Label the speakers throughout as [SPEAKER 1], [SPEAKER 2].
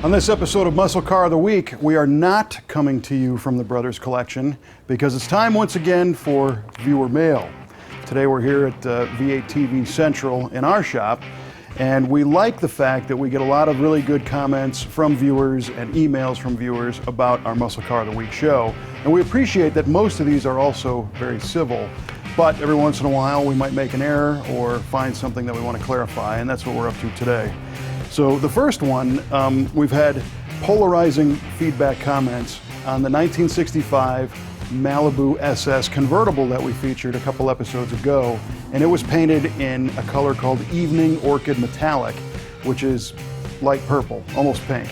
[SPEAKER 1] On this episode of Muscle Car of the Week, we are not coming to you from the Brothers Collection because it's time once again for viewer mail. Today we're here at V8 TV Central in our shop, and we like the fact that we get a lot of really good comments from viewers and emails from viewers about our Muscle Car of the Week show. And we appreciate that most of these are also very civil, but every once in a while we might make an error or find something that we want to clarify, and that's what we're up to today. So the first one, we've had polarizing feedback comments on the 1965 Malibu SS convertible that we featured a couple episodes ago, and it was painted in a color called Evening Orchid Metallic, which is light purple, almost pink.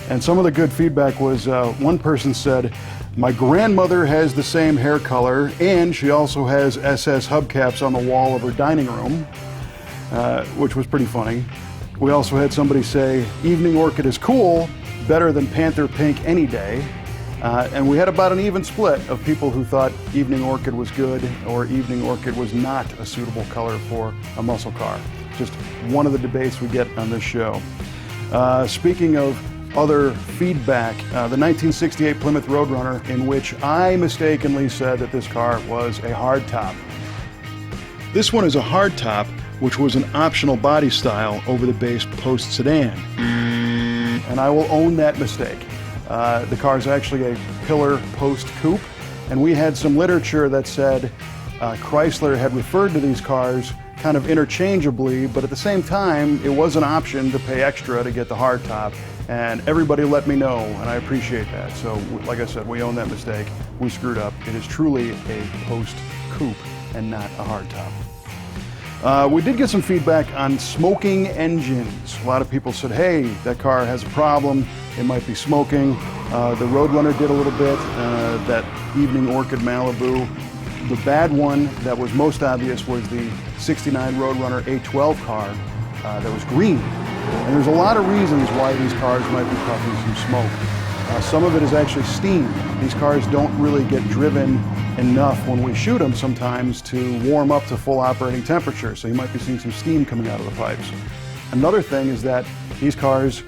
[SPEAKER 1] And some of the good feedback was, one person said, "My grandmother has the same hair color, and she also has SS hubcaps on the wall of her dining room," which was pretty funny. We also had somebody say, "Evening Orchid is cool, better than Panther Pink any day." And we had about an even split of people who thought Evening Orchid was good or Evening Orchid was not a suitable color for a muscle car. Just one of the debates we get on this show. Speaking of other feedback, the 1968 Plymouth Roadrunner, in which I mistakenly said that this car was a hardtop. This one is a hardtop, which was an optional body style over the base post sedan. And I will own that mistake. The car is actually a pillar post coupe, and we had some literature that said Chrysler had referred to these cars kind of interchangeably, but at the same time, it was an option to pay extra to get the hardtop, and everybody let me know, and I appreciate that. So, like I said, we own that mistake. We screwed up. It is truly a post coupe and not a hardtop. We did get some feedback on smoking engines. A lot of people said, hey, that car has a problem. It might be smoking. The Roadrunner did a little bit, that Evening Orchid Malibu. The bad one that was most obvious was the 69 Roadrunner A12 car that was green. And there's a lot of reasons why these cars might be puffing some smoke. Some of it is actually steam. These cars don't really get driven enough when we shoot them sometimes to warm up to full operating temperature, so you might be seeing some steam coming out of the pipes. Another thing is that these cars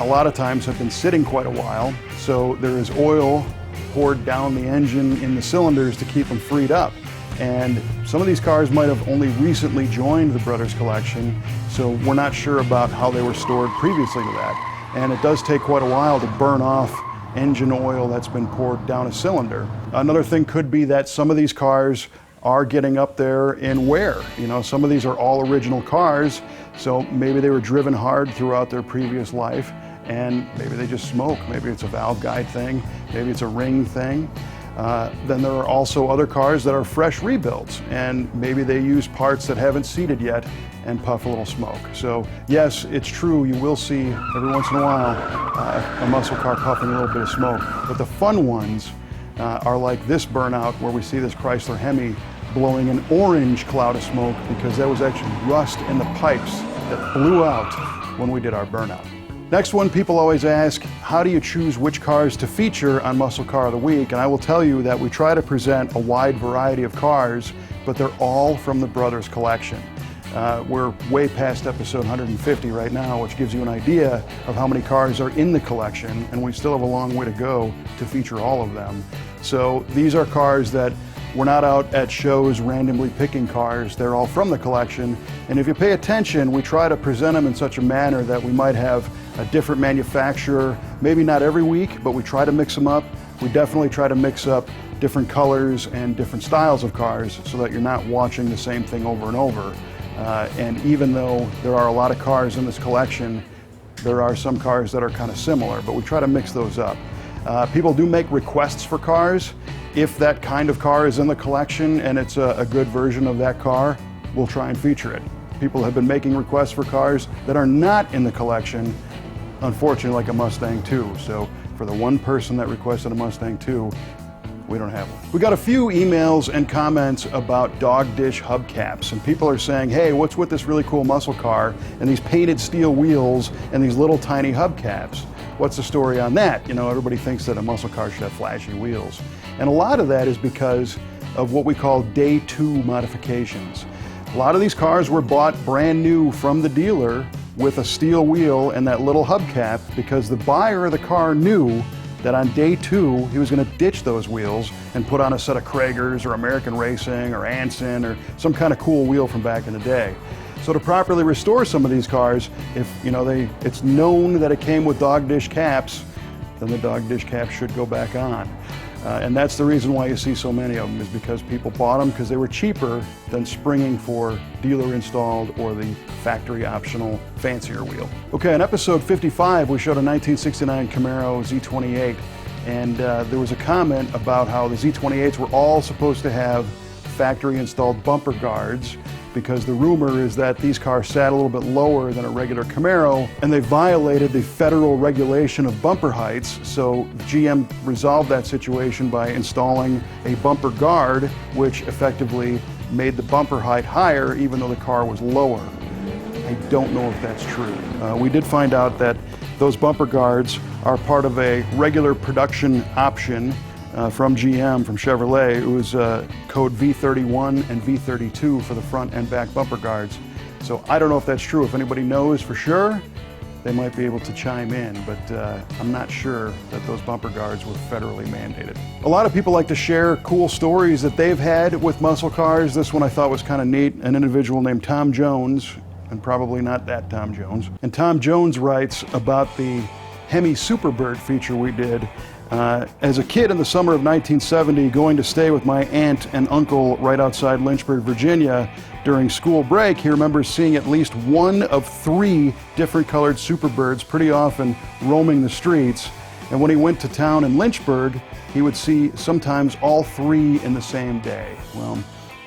[SPEAKER 1] a lot of times have been sitting quite a while, so there is oil poured down the engine in the cylinders to keep them freed up. And some of these cars might have only recently joined the Brothers Collection, so we're not sure about how they were stored previously to that. And it does take quite a while to burn off engine oil that's been poured down a cylinder. Another thing could be that some of these cars are getting up there in wear. You know, some of these are all original cars, so maybe they were driven hard throughout their previous life, and maybe they just smoke. Maybe it's a valve guide thing, maybe it's a ring thing. Then there are also other cars that are fresh rebuilds, and maybe they use parts that haven't seated yet and puff a little smoke. So yes, it's true, you will see every once in a while a muscle car puffing a little bit of smoke, but the fun ones are like this burnout where we see this Chrysler Hemi blowing an orange cloud of smoke because that was actually rust in the pipes that blew out when we did our burnout. Next one, people always ask, how do you choose which cars to feature on Muscle Car of the Week? And I will tell you that we try to present a wide variety of cars, but they're all from the Brothers Collection. We're way past episode 150 right now, which gives you an idea of how many cars are in the collection, and we still have a long way to go to feature all of them. So these are cars that we're not out at shows randomly picking cars. They're all from the collection, and if you pay attention, we try to present them in such a manner that we might have a different manufacturer, maybe not every week, but we try to mix them up. We definitely try to mix up different colors and different styles of cars so that you're not watching the same thing over and over. And even though there are a lot of cars in this collection, there are some cars that are kind of similar, but we try to mix those up. People do make requests for cars. If that kind of car is in the collection and it's a good version of that car, we'll try and feature it. People have been making requests for cars that are not in the collection, unfortunately, like a Mustang 2. So for the one person that requested a Mustang 2, we don't have one. We got a few emails and comments about dog dish hubcaps, and people are saying, hey, what's with this really cool muscle car and these painted steel wheels and these little tiny hubcaps? What's the story on that? You know, everybody thinks that a muscle car should have flashy wheels. And a lot of that is because of what we call day two modifications. A lot of these cars were bought brand new from the dealer with a steel wheel and that little hubcap because the buyer of the car knew that on day 2 he was going to ditch those wheels and put on a set of Kragers or American Racing or Anson or some kind of cool wheel from back in the day. So to properly restore some of these cars, if it's known that it came with dog dish caps, then the dog dish cap should go back on. And that's the reason why you see so many of them, is because people bought them because they were cheaper than springing for dealer installed or the factory optional fancier wheel. Okay, in episode 55 we showed a 1969 Camaro Z28, and there was a comment about how the Z28s were all supposed to have factory installed bumper guards, because the rumor is that these cars sat a little bit lower than a regular Camaro and they violated the federal regulation of bumper heights. So GM resolved that situation by installing a bumper guard, which effectively made the bumper height higher even though the car was lower. I don't know if that's true. We did find out that those bumper guards are part of a regular production option from GM, from Chevrolet. It was code V31 and V32 for the front and back bumper guards. So I don't know if that's true. If anybody knows for sure, they might be able to chime in, but I'm not sure that those bumper guards were federally mandated. A lot of people like to share cool stories that they've had with muscle cars. This one I thought was kind of neat. An individual named Tom Jones, and probably not that Tom Jones. And Tom Jones writes about the Hemi Superbird feature we did. As a kid in the summer of 1970, going to stay with my aunt and uncle right outside Lynchburg, Virginia, during school break, he remembers seeing at least one of 3 different colored Superbirds pretty often roaming the streets. And when he went to town in Lynchburg, he would see sometimes all 3 in the same day. Well,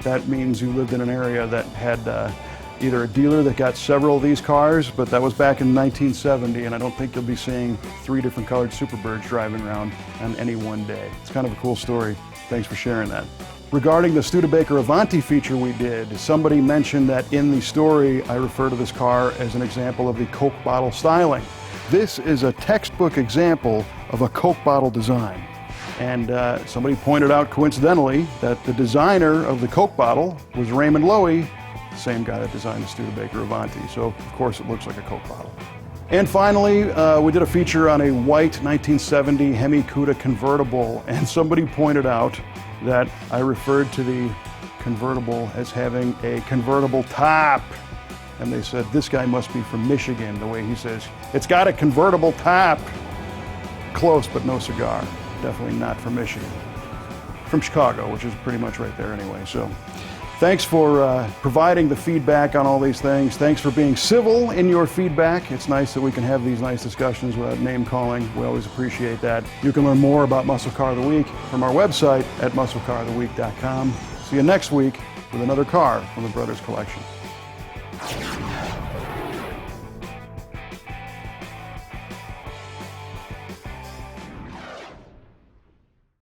[SPEAKER 1] that means you lived in an area that had either a dealer that got several of these cars, but that was back in 1970, and I don't think you'll be seeing 3 different colored Superbirds driving around on any one day. It's kind of a cool story. Thanks for sharing that. Regarding the Studebaker Avanti feature we did, somebody mentioned that in the story I refer to this car as an example of the Coke bottle styling. This is a textbook example of a Coke bottle design. And somebody pointed out coincidentally that the designer of the Coke bottle was Raymond Loewy, the same guy that designed the Studebaker Avanti. So of course it looks like a Coke bottle. And finally, we did a feature on a white 1970 Hemi Cuda convertible, and somebody pointed out that I referred to the convertible as having a convertible top. And they said, this guy must be from Michigan, the way he says, it's got a convertible top. Close, but no cigar. Definitely not from Michigan. From Chicago, which is pretty much right there anyway. So thanks for providing the feedback on all these things. Thanks for being civil in your feedback. It's nice that we can have these nice discussions without name calling. We always appreciate that. You can learn more about Muscle Car of the Week from our website at MuscleCarOfTheWeek.com. See you next week with another car from the Brothers Collection.